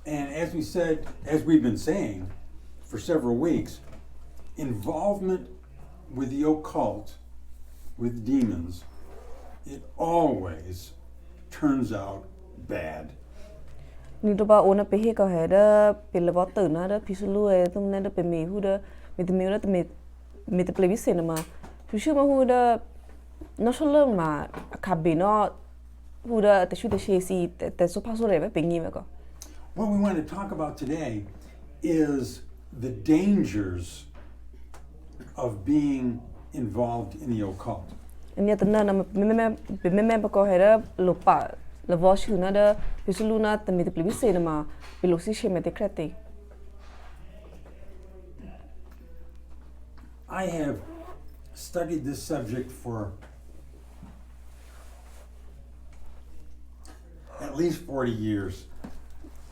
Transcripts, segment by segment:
And as we've been saying for several weeks, involvement with the occult, with demons, it always turns out bad. Ni to ba ona pe he ka he da pe le ba tu na da pisulu e tum na da pe me hu da me te me na te me te plebi cinema hu shu ma hu da no solo ma ka be no hu da te shu te she si te so pa so re pe ngi me ko. What we want to talk about today is the dangers of being involved in the occult. Ni ta na me ko he da lo pa la vo shu na da pisulu na te me te plebi cinema pe lo si she me te krete. I have studied this subject for at least 40 years.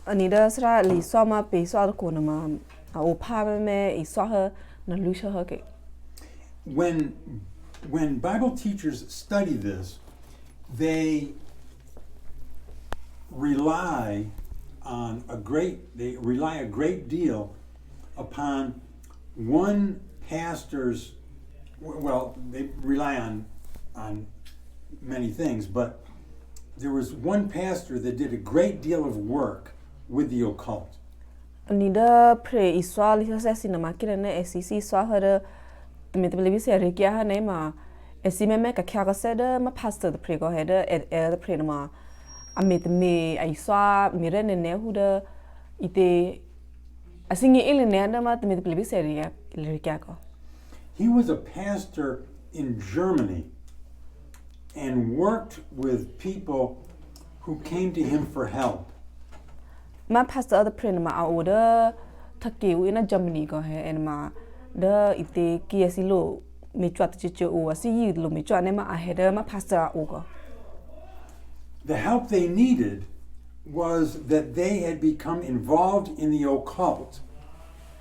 Anida sra li so ma pe so ko na ma o pa me I so ha na lu sha ha ke. When Bible teachers study this, they rely a great deal upon one pastor's, well, they rely on many things, but there was one pastor that did a great deal of work with the occult. Anida pre I so li sa si na ma ki na SCC so ha de me te believe se re kya ha ne ma esi me ka kya ga se de ma pastor the pre go ha de the pre na ma a me te me I so me re ne hu de ite asingi ile ne na ma te me te believe se re kya ko. He was a pastor in Germany and worked with people who came to him for help. Ma pastor the pre na ma a de thake u na Germany go ha en ma de ite ki asi lo me chwa te che o asi yi lo me chwa ne ma a he de ma pastor o go. The help they needed was that they had become involved in the occult,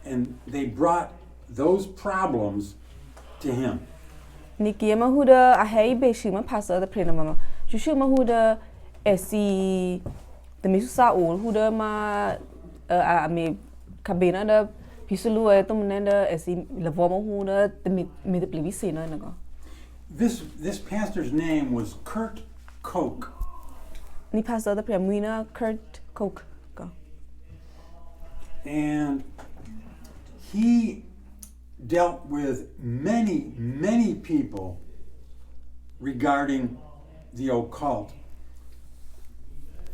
and they brought those problems to him. Ni ki ma hu de a he be shi ma pastor the pre na ma shu ma hu de esi the me sa o hu de ma a me ka be na de pisulu e tum ne de esi le vo ma hu de me de plebi se na go. This pastor's name was Kurt Koch. Ni pastor the pre muina Kurt Koch go. And he dealt with many people regarding the occult.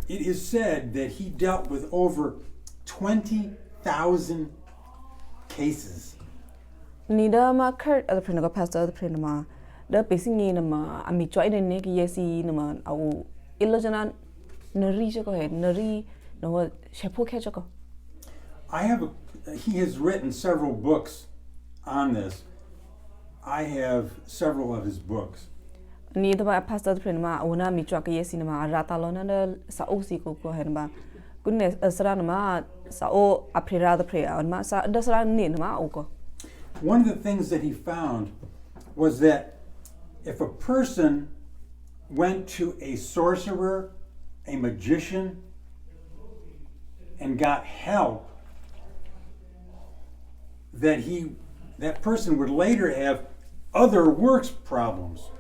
It is said that he dealt with over 20,000 cases. Ni da ma Kurt the pre na go pastor the pre na ma de pe singi na ma ami choi ne ki yesi na ma au ilojana na ri je ko he na ri no shepo ke ko. He has written several books on this. I have several of his books. Ni da pastor the pre na ma ona mi chwa ke yesi na ma ra ta lo na de sa o si ko he na ba goodness asra na ma sa o aprira the pre on ma sa da sra ni na ma o ko. One of the things that he found was that if a person went to a sorcerer, a magician, and got help, that person would later have other works problems.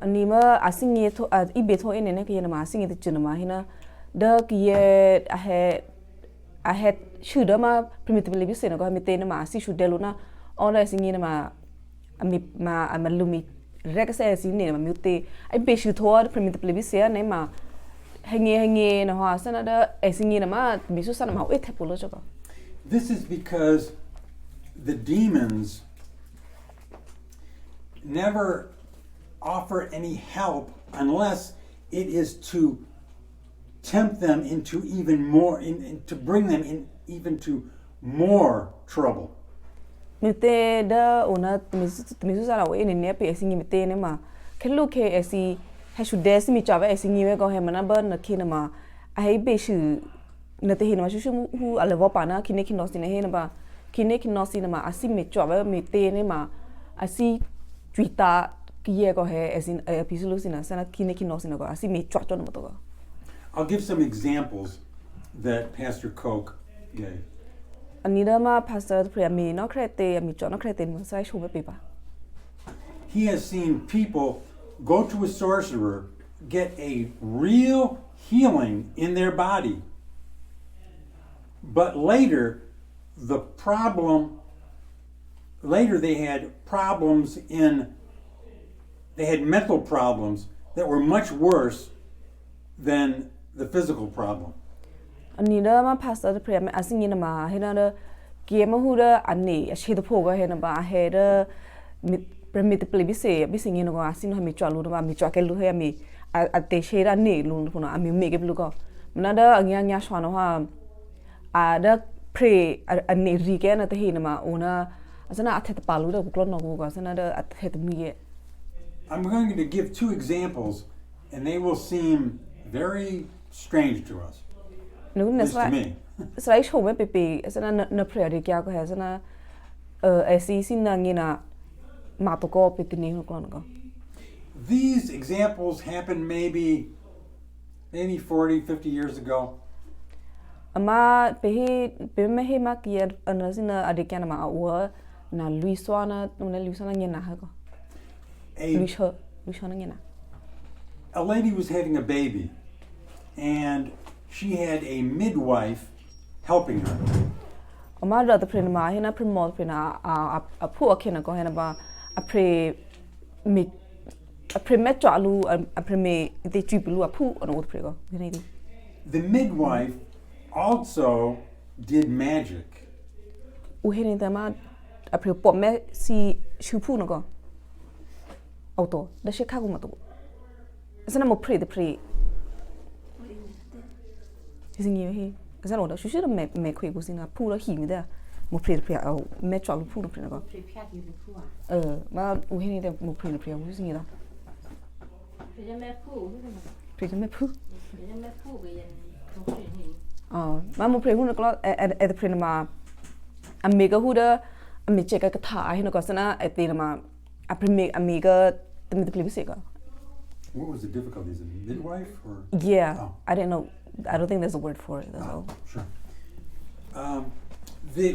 Ani ma asingi to ibe to ene ne ke na ma asingi te chuna ma hina da ki I had shu da ma primitively bi se na go mi te na ma si shu de lu na ona asingi na ma ma lumi rek se si ne ma mi te ai be shu to primitively bi se ne ma hangi na ha sana da asingi na ma mi su sana ma o te polo jo. This is because the demons never offer any help unless it is to tempt them into even more, to bring them in even to more trouble. Mite da ona misu sara o ene ne pe asingi mite ne ma kelu ke asi ha shu de si mi cha ba asingi we go he mana ba na ki na ma ai be shu na te he na shu hu ale vo pa na ki ne ki no si ne he na ba ki ne ki no si na ma asi mi cha ba mi te ne ma asi twita ki ye go he asin pisulu si na sana ki ne ki no si na go asi mi cha cho na mo to go. I'll give some examples that Pastor Koch gave. Ani da ma pastor pre ami no krete ami cho no krete mo sai show be pa. He has seen people go to a sorcerer, get a real healing in their body. But later they had problems they had mental problems that were much worse than the physical problem. Ani da ma pastor pre ami asing ina ma he na da ke ma hu da ani a she da pho ga he na ba he da permit ple bi se no ga asing no mi cho lu da mi cho ke lu he ami a te she da ni lu no ami me ke lu ko na da anya shwa no ha a da pre ani ri ke na te he na ma ona asana a te pa lu da ko no ko asana da a te mi. I'm going to give two examples, and they will seem very strange to us. No, At least to me. Sai show me pepe asana na prayer ri kya ko he asana esi sin na ngina ma to ko pe tini ko no. These examples happened maybe 40, 50 years ago. Ama pe me he ma kia ana sina adikya na ma wa na Luisana ngina ha ko. Luisana ngina. A lady was having a baby, and she had a midwife helping her. Ama da pre ma he na promote pre na a pu ke na ko he na ba a pre me cho alu a pre me te triple a pu no pre ko. The midwife also did magic. U he ni da ma a pre po me si shupu no ko. Auto da Chicago ma to. Asana mo pre the pre. Isingi he. Asana da shushi da me kwe ko sina pu da hi mi da. Mo pre the pre au me cho lu pu no pre na ko. Ma u he ni da mo pre the pre u isingi da. Pre me pu. Ma mo pre hu na ko at the pre na ma amiga hu da ami check ka tha he na ko sana at the ma amiga the play se ko. What was the difficulty? Is it midwife or? Yeah, Oh. I didn't know. I don't think there's a word for it. That's all. Sure.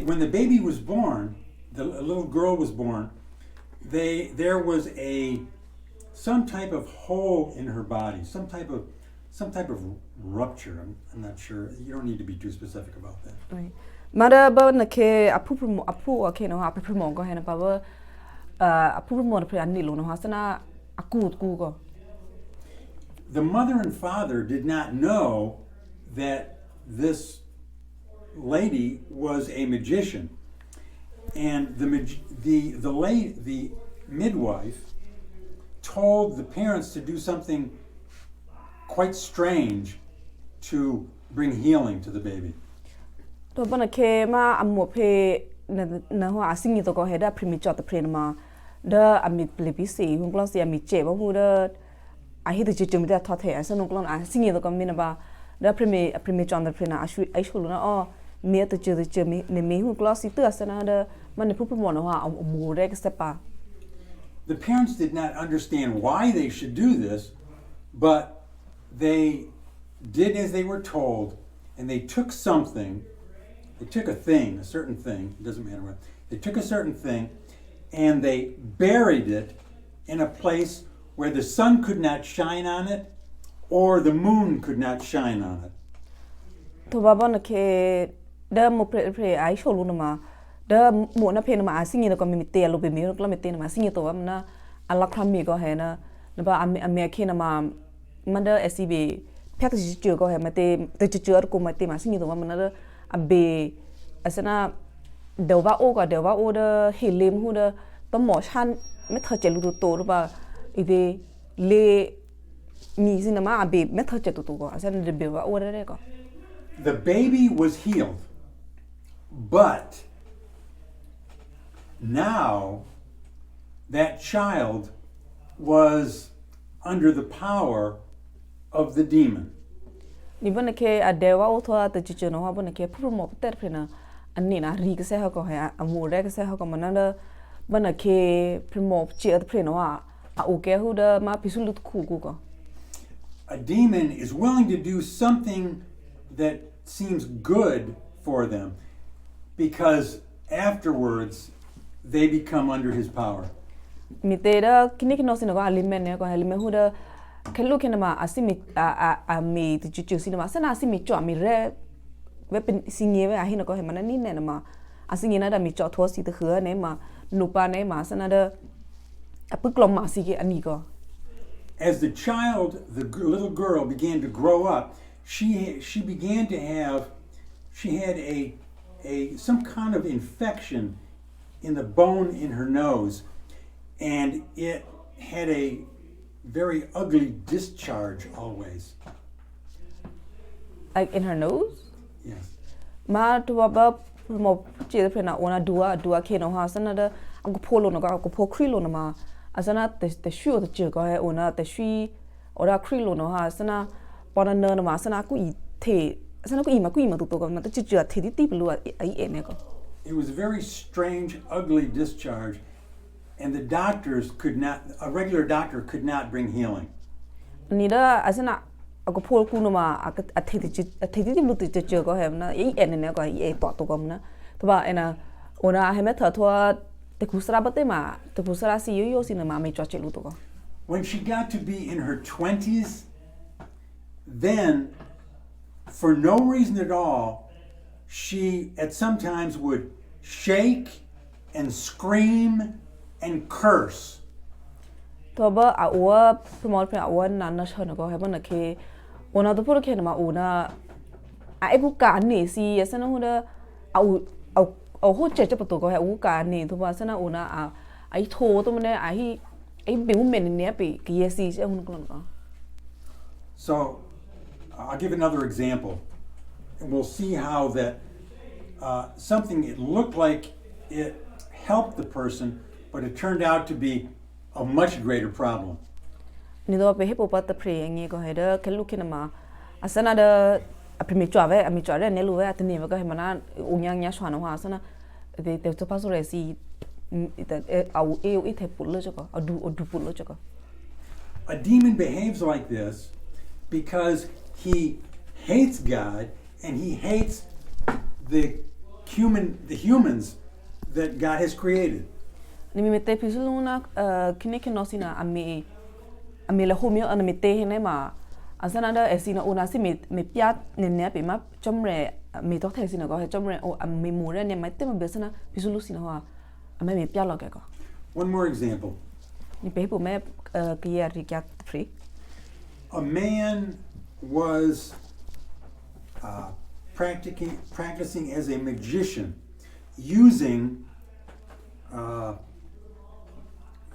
When the baby was born, a little girl was born. There was some type of hole in her body, some type of rupture. I'm not sure. You don't need to be too specific about that. Right. Mada ba na ke apu ke no apu mo ko he na ba ba apu mo na pre ani lo no hasana aku ko. The mother and father did not know that this lady was a magician, and the midwife told the parents to do something quite strange to bring healing to the baby. To ba na ke ma amo pe na ho asingi to ko he da primi chot pre ma da ami plebi se hu klo se ami che ba hu da I hit the jim that taught her, so no glon, I sing the comminaba, the premier John the printer, I should oh, near the Jimmy, me who glossy to us another Manipupumona, more excepa. The parents did not understand why they should do this, but they did as they were told, and they took something, they took a certain thing, it doesn't matter what, they took a certain thing, and they buried it in a place where the sun could not shine on it or the moon could not shine on it. To babana ke da mo pre ai sholu ma da mo na pe na asingi na ko mi te lo be mi ko mi te na asingi to na ala krami ko he na ba ame ke na ma da SCB pek ji ju ko he ma te ju ko ma te ma singi to ma na abe asana da o da hilim hu da to mo chan me tha che lu to ba ide le mi sinama abe method to go asan de be wa order ko. The baby was healed, but now that child was under the power of the demon. Ni bana ke adewa o thoa ta chicho no bana ke pru mo ter phena anni na ri ke se ha ko ha amore ke se ha ko manana bana ke primo chi at phena a demon is willing to do something that seems good for them because afterwards they become under his power. Mi te da kini kino sino ko alime ne ko alime hu da kelu kina ma asimi a mi ti chuchu sino ma sana asimi cho mi re we pen sinye we a hino ko he mana ni ne ma asinye na da mi cho tho si te khue ne ma nu pa ne ma sana da a pu klom ma si ke ani ko. As the child, the little girl began to grow up, she began to have, she had a some kind of infection in the bone in her nose, and it had a very ugly discharge always. Like in her nose? Yes. Ma to ba mo che de na ona dua ke no ha sana da ang ko polo no ko po krilo no ma asana te shu de che ko he ona te shui ora krilo no ha sana pona no ma sana ku I te sana ku I ma tu to ko ma te che te ti blu ai e ne ko. It was a very strange, ugly discharge, and the doctors could not, a regular doctor could not bring healing. Ni da asana ako po ku no ma a te ti blu te che ko he na I e ne ko I e to ko na to ba ena ona he me tha thwa te kusra ba te ma te kusra si yo si na ma me cho che lu to ko. When she got to be in her 20s, then, for no reason at all, she at sometimes would shake and scream and curse. To ba a wa small pe a wa na na chho ko he ba na ke ona to puro ke na ma ona a e bu ka ni si ya sana hu da a ho che che pa to ko he u ka ni to ba sana ona a ai tho to ne a hi ai be men ne pe ke ye si che hun ko no. So, I'll give another example, and we'll see how that something it looked like it helped the person, but it turned out to be a much greater problem. Ni do pe he po pa ta pre ngi ko he da ke lu ke na ma asana da a primi chwa ve a mi chwa re ne lu ve at ni ko he mana u nya nya chwa no ha asana de to pa so re si ita au e o ite pu lo ko a du pu lo ko. A demon behaves like this because he hates God and he hates the humans that God has created. Ni mi te pisu na kini ke no sina a mi le homio ana mi te hene ma asana da esina una si me pya ne pe ma chomre mi to the sina ko he chomre o a mi mu re ne ma te ma besana pisu lu sina ha a me pya lo ke ko. One more example. Ni pe po me ke ya ri kya free. A man was practicing as a magician using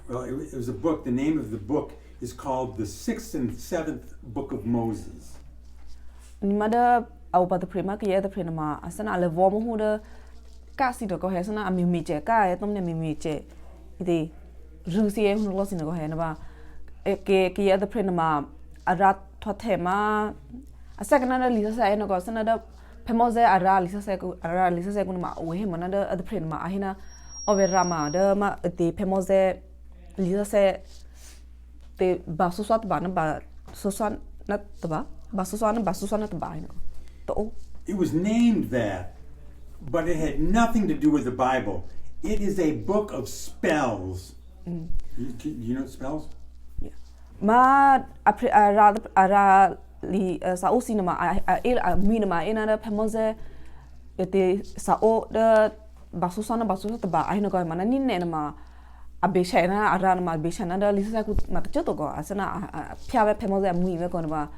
it was a book. The name of the book is called the 6th and 7th Book of Moses. Ni ma da au pa te prima ke ya te prima ma asana le vo mo hu da ka si do ko he sana a mi che ka e tom ne mi che ide ru si e hu lo si no ko he na ba ke ya te prima ma ara tho the ma asakana da li sa e no ko sana da pemo ze ara li sa ku ma o he mana da te prima ma ahina overa ma da ma te pemo ze li sa te ba so swat ba na ba so swat na ta ba so swat na ta ba to. It was named that, but it had nothing to do with the Bible. It is a book of spells. You know spells? Yeah. Ma ara li sa o cinema a mi na ma ina da pemose te sa o da basusana ta ba ai no ko mana ni ne na ma a be shana ara na ma be shana da li sa ku ma ta to ko asana phya be pemose a mui me ko na ba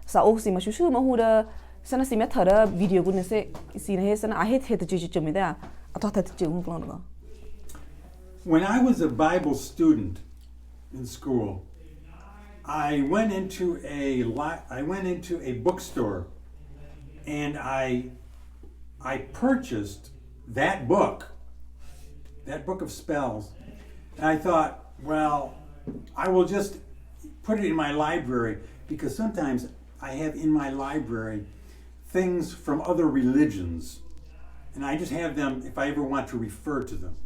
sa o si ma shu ma hu da sana si me thara video ku ne se si ne he sana a he the chu mi da a ta chu ko no. When I was a Bible student in school, I went into a bookstore and I purchased that book of spells, and I thought, well, I will just put it in my library because sometimes I have in my library things from other religions, and I just have them if I ever want to refer to them.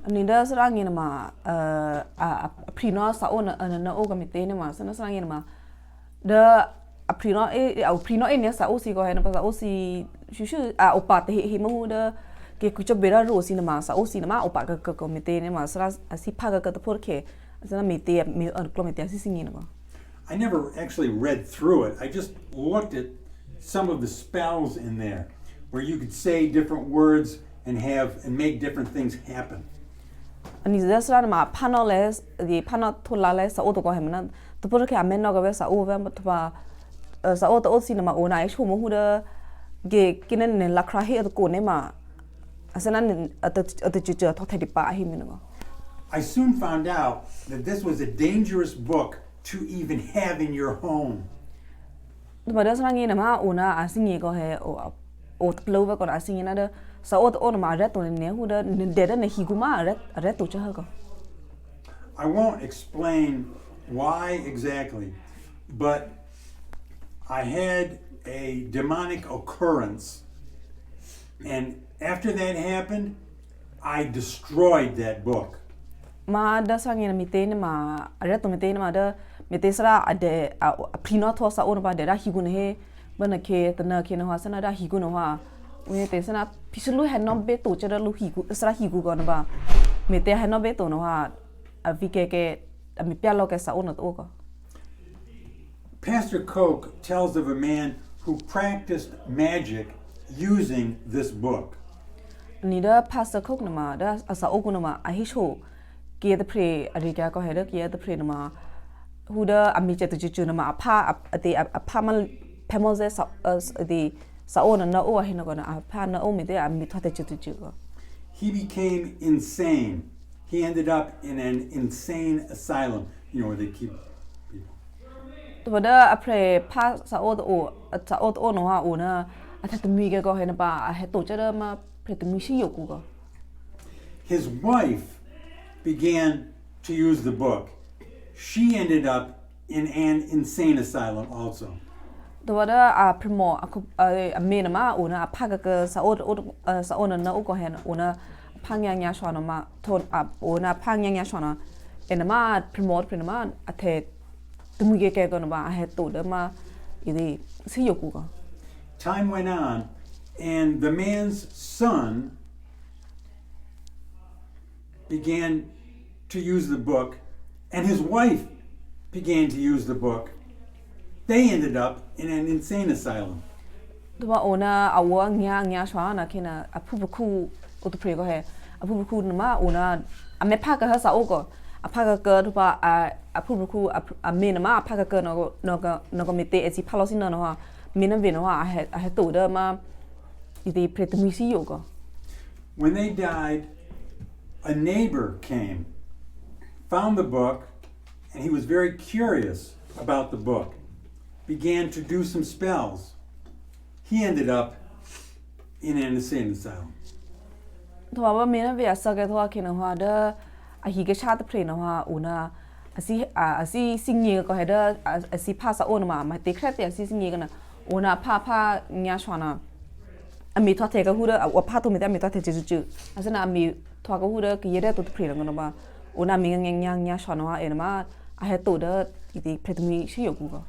Ni da sarang ina ma a prino sa ona na o ga mite ne ma sana sarang ina ma da prino prino ne sa osi ko hena pa osi shushu opa te he mo da ke ku cho bera ro si na ma sa osi na ma opa ka mete ne ma sra asi pha ka porque asana mete me klomete asi singi na. I never actually read through it. I just looked at some of the spells in there where you could say different words and make different things happen. Ani zasra ma panel les the panel to la les sa oto ko hemna to porque a menno ga sa o va to sa oto osi na ma ona ai shu mo hu da ge kinen ne la kra he ko ne ma asana at chu to thai pa hi min go. I soon found out that this was a dangerous book to even have in your home. But that's not in ma una asingi go he o plover ko asingi na da sa o to ma ret to ne hu da de da ne higuma ret to cha ko. I won't explain why exactly, but I had a demonic occurrence, and after that happened, I destroyed that book. Ma da sang ina mitene ma ret to mitene ma da mite sra ade prino to sa o ba de da higu ne he bana ke tana ke na sana da higu no ha we te sana pisulu ha no be to cha da lu higu sra higu go na ba mite ha no be to no ha a vi ke a mi pya lo ke sa o no to ko. Pastor Koch tells of a man who practiced magic using this book. Ni da pastor Koch na ma da sa o ko na ma a hi sho ke the pray a ri ka ko he da ke the pray na ma hu da a mi che to chu na ma a pha a pha mal pemos the sa o na o he na ko na a pha na o mi de a mi tha te chu ko. He became insane. He ended up in an insane asylum, where they keep people. To da a pray pha sa o no ha o na a tha mi ke ko he na ba a he to cha da ma pray to mi shi yo ku ko. His wife began to use the book. She ended up in an insane asylum also. To da a primo a me na ma o na a pha ka sa o na o ko he na o na phangya shwa na ma thon o na phangya shwa na en ma primo ma a the tumu ke ko na ba a he to da ma idi si yo ku ko. Time went on, and the man's son began to use the book, and his wife began to use the book. They ended up in an insane asylum. To ona awa nya shwa na kena apu ku o to pre ko he apu ku na ma ona a me pha ka sa o ko a pha ka to ba apu ku a me na ma a pha ka no ko me te e si phalo sin no ha me na ve no ha a he to da ma ide pre to mi si yo ko. When they died, a neighbor came, found the book, and he was very curious about the book. Began to do some spells. He ended up in an insane asylum. To ba me na ve asa ke to ke na ha da a hi ke cha ta pre na ha una asi singi ko he da asi pha sa on ma te kret ya asi singi na ona pha nya shwa na a mi twa te ka hu da wa pha to me da mi twa te ju asana mi twa ka hu da ke ye da to pre na ba ona mi nya shwa na ha e na ma a he to da iti pre to mi shi yo ku ko.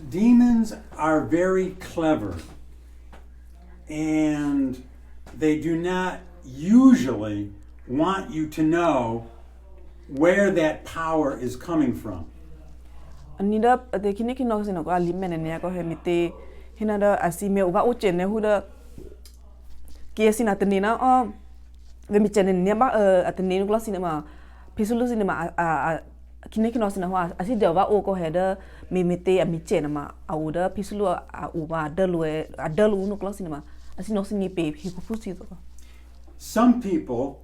Demons are very clever, and they do not usually want you to know where that power is coming from. Ani da de kini no sino ko ali mene ne ko he mite hina da asi me wa o chen ne hu da ke sina tenina o ve mi chen ne ma atene no sina ma pisulu sina ma kini no sina wa asi de wa o ko he da me mite a mi chen ma a o da pisulu a u ba da lu no sina ma asi no sini pe hi ku fusi to. Some people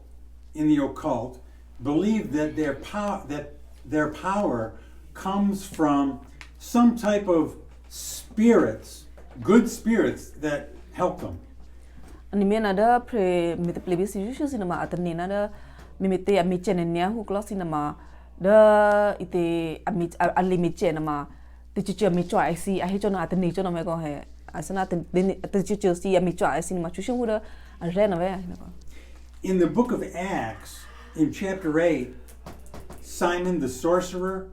in the occult believe that their power comes from some type of spirits, good spirits that help them. Ani me na da pre me te plebi si ju sina ma atene na da me mete a mi chen ne hu klo sina ma da ite a li mi chen ma te chu mi chwa ai si a he chona atene chona me ko he asana te chu si a mi chwa ai si ma chu shu da a re na ve na ko. In the book of Acts, in chapter 8, Simon the sorcerer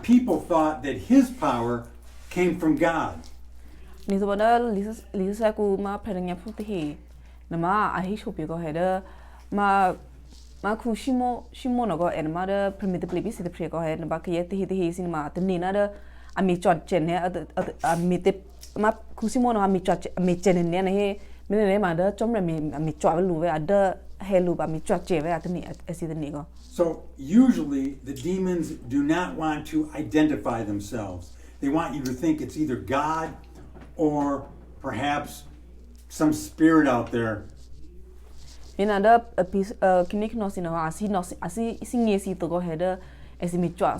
people thought that his power came from God. Ni so bana lisa ku ma pheranya phuti hi nama ahi shopi ko heda ma khu shimo no ko en ma da primitive bi si de pre ko he na ba ke ti hi sin ma te ni na da ami chot chen he ami te ma khu shimo no ami chot ami chen ne ne he me ma da chom re ami chot lu ve ada he lu ba mi chot che ve atni asi de ni ko. So usually the demons do not want to identify themselves. They want you to think it's either God or perhaps some spirit out there. Mina da kinik no sino asi singe si to ko heda asi mi chwa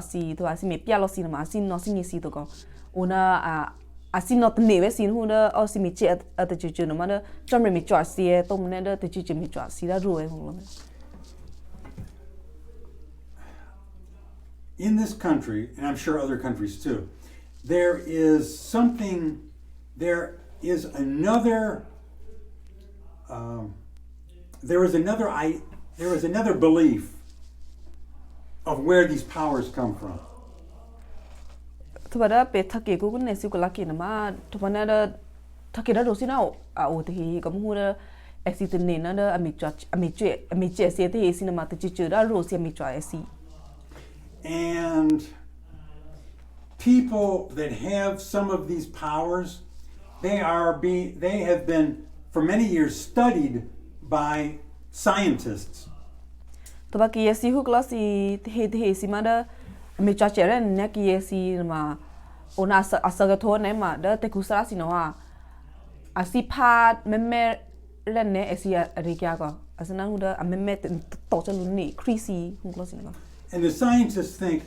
si to asi mi pya lo si ma asi no singe si to ko una asi no tne ve sin hu da o si mi che at chu no ma da chom mi chwa si e to mne da te chu mi chwa si da ro e hu lo. In this country, and I'm sure other countries too, there is another belief of where these powers come from. To ba da pe thake ku ne si ko la ki na ma to ba na da thake da ro si na o te hi ko mu da exit ne na da ami che se te si na ma te chu da ro si ami chwa si. And people that have some of these powers, they have been for many years studied by scientists. To ba ki si hu class he si ma da mi cha che ren ne ki si ma ona asa ga tho ne ma da te ku sa si no a asi pha me len ne si ri kya ko asana hu da me to cha lu ni crazy hu class ni ko. And the scientists think,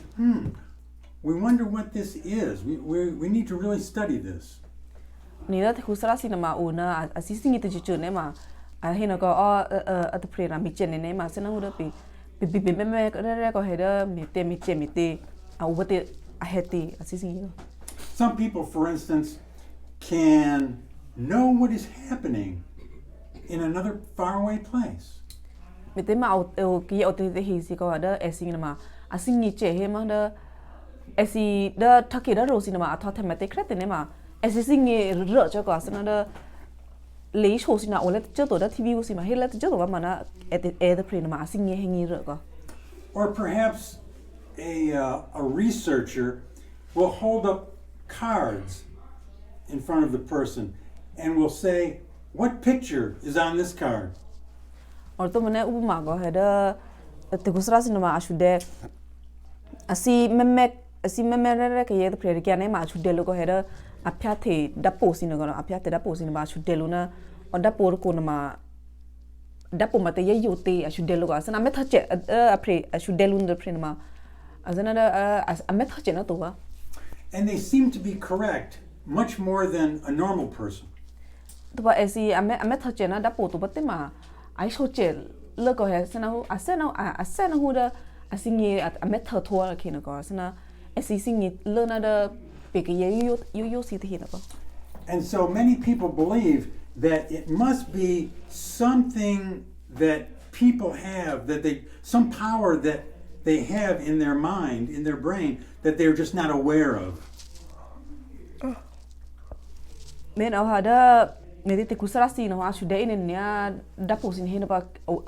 we wonder what this is. We need to really study this. Ni da te ku sa si na ma ona asi singi te chu ne ma a he na ko at the prayer mi chen ne ma sana hu da pe me re ko he da mi te a u te a he te asi singi. Some people, for instance, can know what is happening in another faraway place. Mi te ma o ki o te hi si ko da esi na ma asingi che he ma da esi da thaki da ro si na ma atha thematic kret ne ma esi singi ro cho ko asana da le sho si na o le che to da tv si ma he le che to ba ma na e the pre na ma asingi he ngi ro ko. Or perhaps a researcher will hold up cards in front of the person and will say, what picture is on this card? Or to mane u ma go he da te gusra si na ma ashu de asi meme re ke ye the pre ke ne ma ashu de lo ko he da apya the da po si na go apya te da po si na ma ashu de lo na o da po ko na ma da po ma te ye yo te ashu de lo ga sana me tha che apre ashu de lo na pre na ma azana da me tha che na to ba. And they seem to be correct much more than a normal person. To ba esi ame tha che na da po to ba te ma ai so che le ko he sana hu asana hu da asingi ame tha tho la ke na ko sana esi singi le na da pe ke ye yo si te na ko. And so many people believe that it must be something that people have, some power that they have in their mind, in their brain, that they're just not aware of. Men au hada me te kusara si no ashu de in nya da po sin hena ba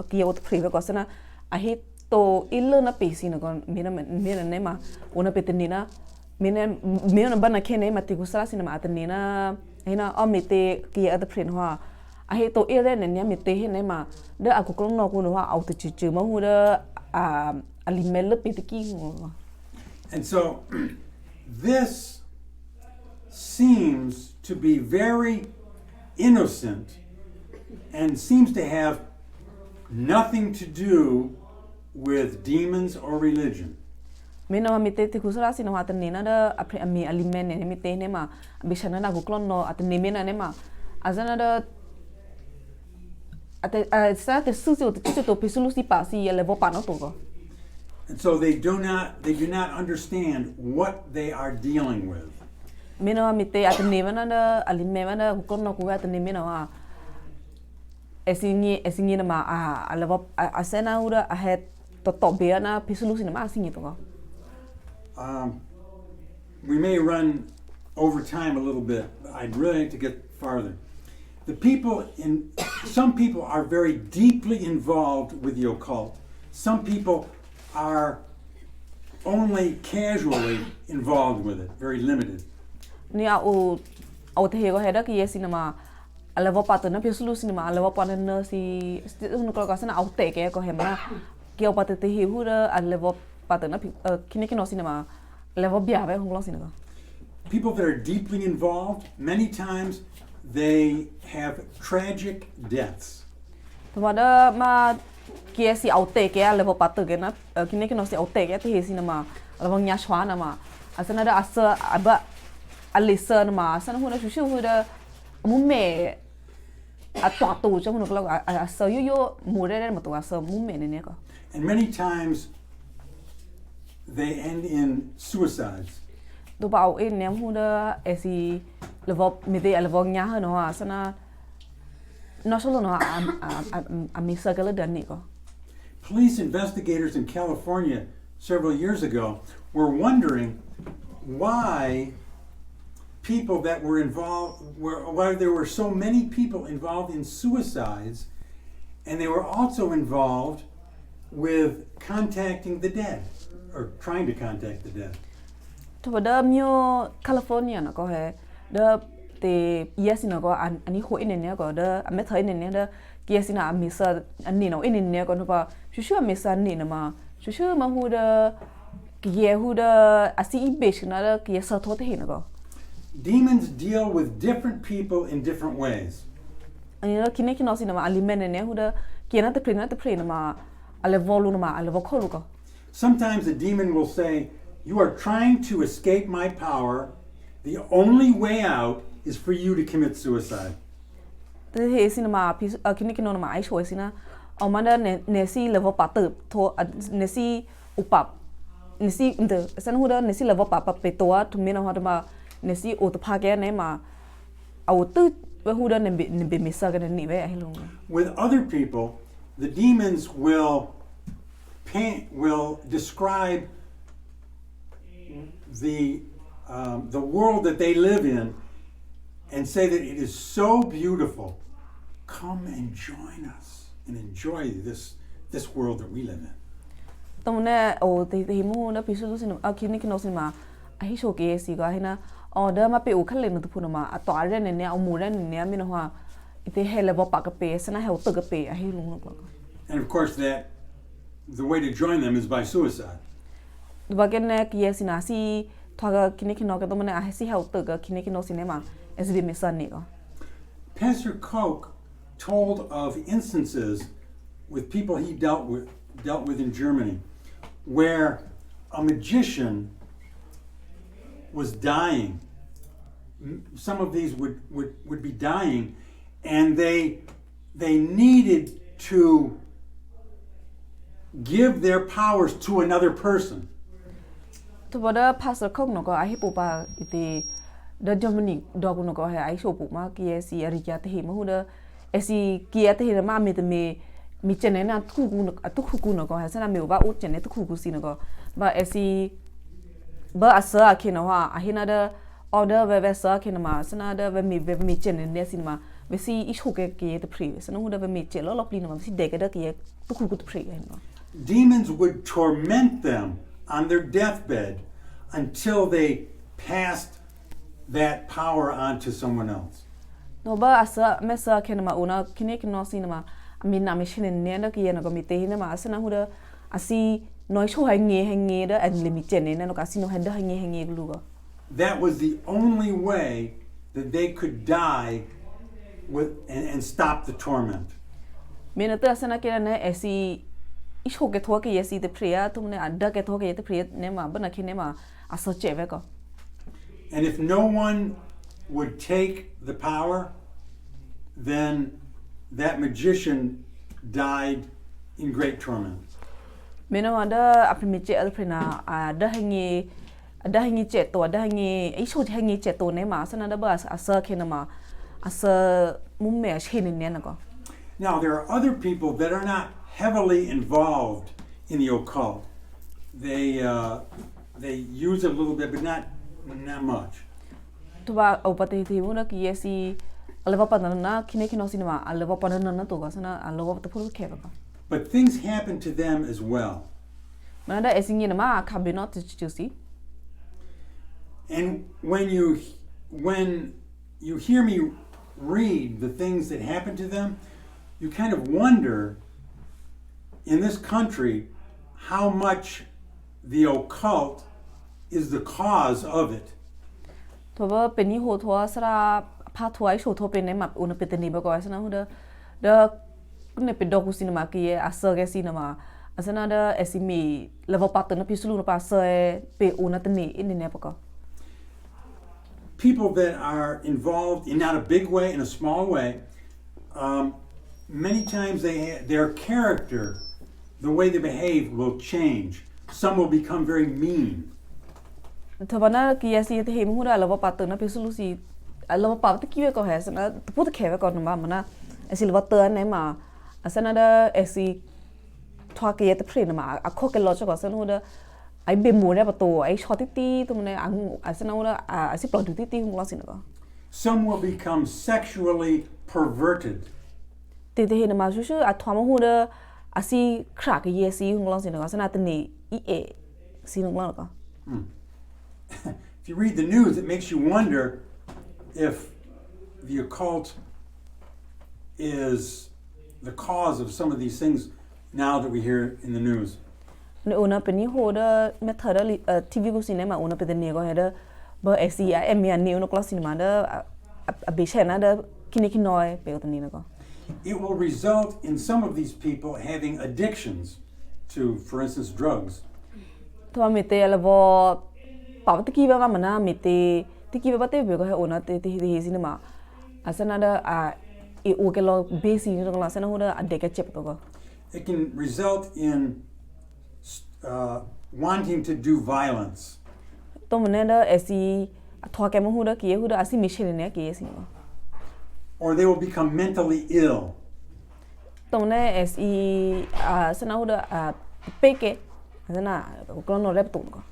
ki o prive ko sana a he to illa na pe sin ko mena ne ma ona pe tenina mena bana ke ne ma te kusara si na ma tenina hena o me te ki a the prin ho a he to ire ne nya me te he ne ma da aku ko no ko no ha au te chu ma hu da alimel pe te ki. And so this seems to be very innocent and seems to have nothing to do with demons or religion. Mina ma mite te kusara si no atenina da apre ami alimene ne mite ne ma bishana na guklon no atene mena ne ma azana da ate sa te susi o te to pisulu si pa si levo pa no to. And so they do not understand what they are dealing with. Mina ma mite atene mena da alime mena guklon no ku atene mena wa esingi na ma a levo asena ura a het to be na pisulu si na ma singi to. we may run over time a little bit. I'd really like to get farther. Some people are very deeply involved with the occult. Some people are only casually involved with it, very limited. Ni au te he ko he da ki yes na ma level pattern na pisu lu ma level pattern na si un ko ka sana au te ke ko he ma ki au patte te he hu da level pattern na kine kino sinema level bia ba hong long sinema. People that are deeply involved, many times they have tragic deaths. Tuma da ma ki si au te ke level pattern ke na kine kino si au te ke te he sinema level nya chwa na ma asana da asa aba alisa na ma asana hu na shu hu da mu me a twa tu cho hu no ko asa yo mu re ma to asa mu me ne ko. And many times they end in suicides. Do ba au en nem hu da esi level mi de level nya ha no asana no solo no a mi sagala da ni ko. Police investigators in California several years ago were wondering why people that were involved, why there were so many people involved in suicides, and they were also involved with contacting the dead, or trying to contact the dead. To da mio California na ko he da te yes na ko ani ho in ne ko da a me thai ne da yes na mi sa ani no in ne ko no ba shu mi sa ni na ma shu ma hu da ki ye hu da asi be na da ki sa tho te he na ko. Demons deal with different people in different ways. Ani no kine kino si na ma ali men ne hu da ki na te pre na ma ale volu na ma ale vo kholu ko. Sometimes the demon will say, "You are trying to escape my power. The only way out is for you to commit suicide." Te he si na ma kine kino na ma ai choi si na au ma da ne si level pa te tho ne si upap ne si de san hu da ne si level pa pe to tu me na ha da ma ne si o to pha ke ne ma au tu hu da ne be mi sa ga ne ni be ai long. With other people, the demons will describe the world that they live in and say that it is so beautiful. Come and join us and enjoy this world that we live in. Tamune o te mu na pisu sin kini kino sin ma ai sho ke si ga hina o da ma pe o khale no tu pu ma a to re ne ne o mu re ne mi no ha ite hele bo pa ka pe sana he o to ka pe ai lu no ko. And of course the way to join them is by suicide. Ba ke ne ki si na si twa ga kini kino ka to mane a si he o to ga kini kino sin ma es bi mi san ni ko. Pastor Koch told of instances with people he dealt with in Germany where a magician was dying. Some of these would be dying, and they needed to give their powers to another person. To boda Pastor Koch no ko ai pu pa ite da Germany do ko no ko ai sho pu ma ki si ari ja te ma hu da esi ki te ma me te mi chene na tu ku no ko ha sana me ba o chene tu ku si no ko ba esi ba asa ki no ha a hina da order ve sa ki no ma sana da ve mi chene ne si ma ve si I sho ke ki te pre sana hu da ve mi che lo pli no ma si de ke da ki tu ku te pre no. Demons would torment them on their deathbed until they passed that power on to someone else. No ba asa me sa ke no ma una kine ki no si no ma mi na mi shine ne na ki na ko mi te na ma asana hu da asi noi sho ha nge da and limit ne no ka si no ha da nge lu go. That was the only way that they could die with and stop the torment. Me na ta asana ke na esi I sho ke tho ke yesi te priya tu ne adda ke tho ke te priya ne ma ba na ki ne ma asa che ve ko. And if no one would take the power, then that magician died in great torment. Me no ada apri che al prina ada hangi che to ada hangi I sho hangi che to ne ma sana da ba asa ke na ma asa mu me shin ne na ko. Now there are other people that are not heavily involved in the occult. they use it a little bit, but not much. To ba opati ti mu na ki si aleva pa na kine kino sinema aleva pa na to ka sana aleva ta phu ke ba. But things happen to them as well. Mana da esingi na ma ka be not to see. And when you hear me read the things that happen to them, you kind of wonder in this country how much the occult is the cause of it. To ba pe ni ho thwa sara pha thwai sho tho pe ne ma una pe te ni ba ko sana hu da ne pe do ku sinema ki a sa ge sinema asana da esimi level pa na pisulu na pa sa pe una te ni in ne pa ko. People that are involved in not a big way, in a small way, many times their character, the way they behave, will change. Some will become very mean. Thavana ki asi te hemu ra lava pat na pisulu si lava pat ki ve ko has na put ke ko na mana asi lava ta ne ma asana da asi thwa ke te pre na ma a kho ke lo cho ko san hu da ai be mo ra pa to ai shot ti to ne ang asana ora asi plot ti hu lo sin ko. Some will become sexually perverted. Te he na ma shu a thwa ma hu da asi khra ke ye si hu lo sin ko sana te ni I e si no lo ko. If you read the news, it makes you wonder if the occult is the cause of some of these things now that we hear in the news. Ne ona pe ni ho da method TV ko cinema ona pe de ne ko he da ba SCI me ne ona class cinema da a be chena da kiniki noi pe o ni ko. It will result in some of these people having addictions to, for instance, drugs. To me te ala vo pa te ki ba ma na me te ki ba te be ko he ona te cinema asana da e o ke lo base ni ko la sana ho da ade ke chep to ko. It can result in wanting to do violence. To me da esi thwa ke mo hu da ki hu da asi mission ne ki esi ko. Or they will become mentally ill. To me esi sana hu da peke asana ko no rep to ko.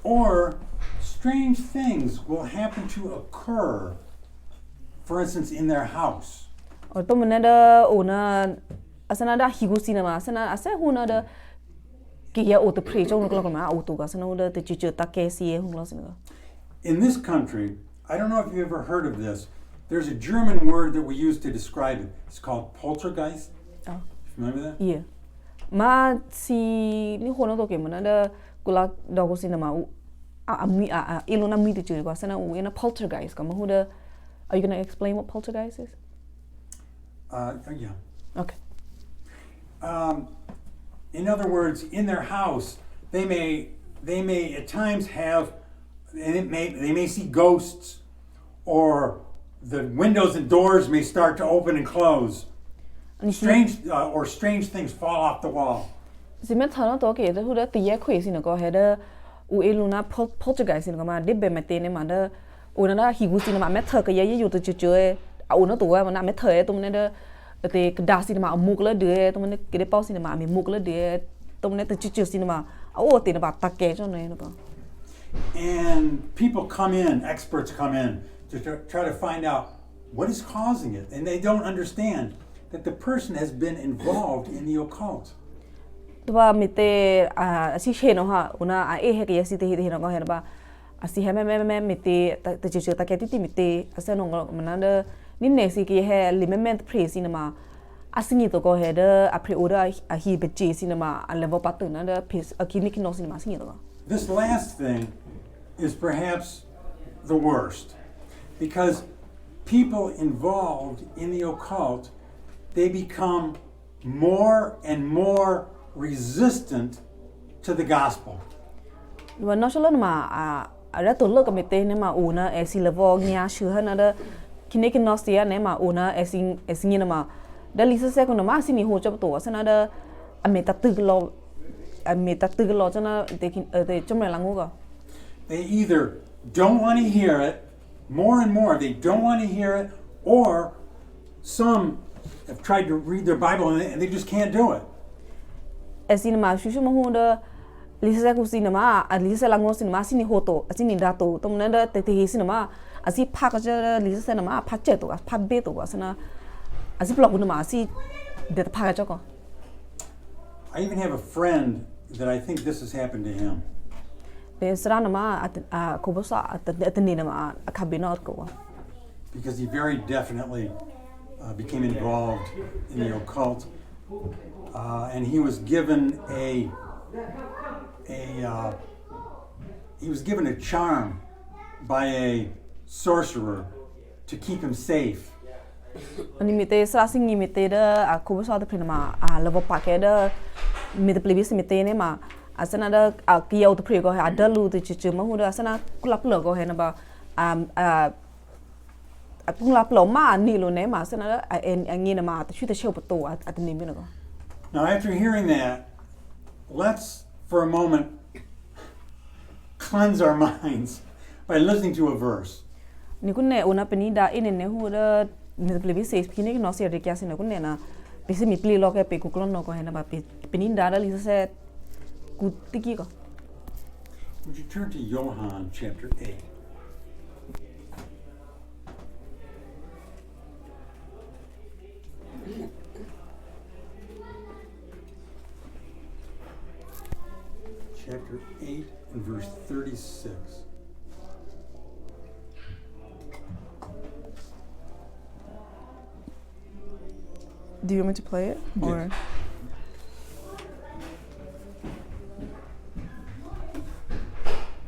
Or strange things will happen to occur, for instance, in their house. Or to me da ona asana da higu cinema asana asa hu na da ki ya o te pre chong ko ma o to ka sana hu da te chu ta ke si hu lo sin ko. In this country, I don't know if you ever heard of this. There's a German word that we use to describe it. It's called poltergeist. Oh. Remember that? Yeah. Ma si ni ho no to ke mana da kula da ko cinema mi ilona mi te chu ko sana u in a poltergeist ko ma hu da. Are you going to explain what poltergeist is? Yeah. Okay. In other words, in their house, they may at times have, they may see ghosts, or the windows and doors may start to open and close. Strange things fall off the wall. Si me thana to ke da hu da ti ye khwe sin ko he da u eluna poltergeist sin ko ma de be me te ne ma da ona da higu sin ma me tha ke ye yu to chu chu e ona to wa na me tha e to ne da te da sin ma muk la de to ne ke de pau sin ma me muk la de to ne te chu chu sin ma o te na ba ta ke cho ne ko. And people come in, experts come in to try to find out what is causing it, and they don't understand that the person has been involved in the occult. To ba me te si che no ha una e he ke si te he no ko he ba asi he me te chu chu ta ke ti me te asa no ma na ni ne si ke he liment praise cinema asini to ko he da a pre order a hi be ji cinema a level pa na da piece a clinic no cinema asini to. This last thing is perhaps the worst, because people involved in the occult, they become more and more resistant to the gospel. Wa no solo ma a ra to lo ka me te ne ma una e si level nya shu ha na da clinic no sia ne ma una e sin ma da li se ko no ma asini ho cho to sa na da a me ta tu lo cho na de chom la ngo ko. They either don't want to hear it, more and more, they don't want to hear it, or some have tried to read their Bible and they just can't do it. As in ma shu ma hu da Lisa ku cinema Lisa lango cinema sini hoto asini dato tomna da te cinema asi phak ja Lisa cinema phak che to phak be to asana asi blog nu ma asi de phak ja ko I even have a friend that I think this has happened to him. be sra na ma ko bo sa at ni na ma akabinot ko Because he very definitely became involved in the occult, and he was given a charm by a sorcerer to keep him safe. ani mite sra singi mite da ko bo sa da prima level packet da mite plebis mite ne ma asana da ki auto pre ko ha da lu ti chi ma hu da asana klap lo ko he na ba cũng là lỗ mà nị luôn nè mà sao nó anh nghe mà tôi chưa thấy bột tổ à tình mình nữa. Now, after hearing that, let's for a moment cleanse our minds by listening to a verse. Ni cũng nè ona penny đã in nè hu da mình play với khi này nó sẽ rekia xin cũng nè na bây giờ mình play lo cái pe cũng nó có hay na ba penny đã là lý sẽ cút tiki có. Would you turn to Johann chapter 8? Chapter 8 and verse 36. Do you want me to play it or? Yes.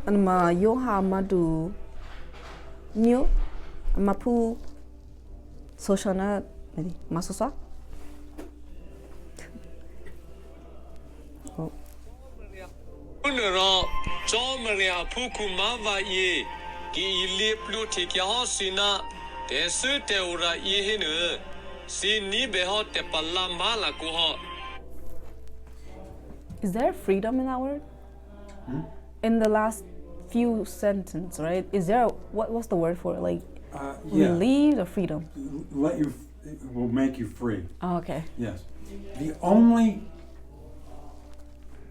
Anh mà Johann mà đủ nhiều mà pu social na gì mà số số. Unero Jomaria Pukuma va ye ki ile pluti ki hosina de su teura yehinu si ni be ho te palla mala ku ho. Is there freedom in that word? In the last few sentences, right? Is there what's the word for it? Like Yeah. relief or freedom? It will make you free. Oh, okay. Yes.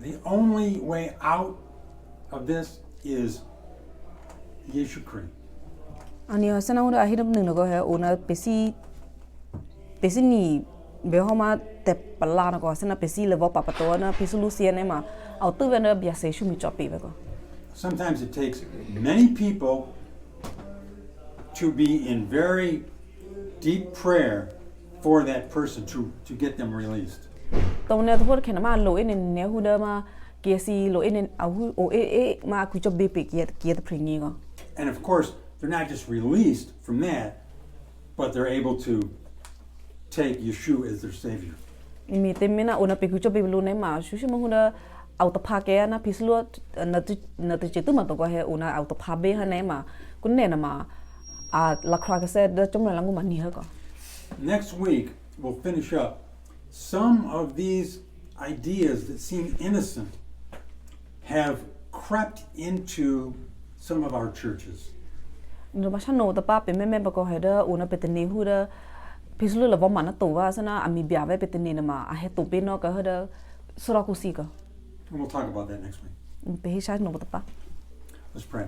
The only way out of this is Yeshu Christ. Ani sana ura hidup nung nago hai ona pesi ni behoma te pala nago sana pesi levo papato na pesi lucia ne ma auto vena biase shumi chopi bego. Sometimes it takes many people to be in very deep prayer for that person to get them released. Tau ne tu kena ma lo in ne hu da ma kiasi lo in au o ma ku chobi pe kia te pringi go. And of course, they're not just released from that, but they're able to take Yeshua as their savior. Mi te mena ona pe ku chobi lo ne ma shu ma hu da auto pake na pislo na te chitu ma to ko he ona auto pabe ha ne ma kun ne na ma la kra ka se da chom la ngu ma ni ha ko. Next week, we'll finish up some of these ideas that seem innocent have crept into some of our churches. No ba no ta pa pe me ba ko he da ona pe te ni hu da pislo la va ma na to wa sana ami bia ve pe te ni na ma a he to pe no ka ha da sura ku si ka. And we'll talk about that next week. Pe hi sha no ta pa. Let's pray.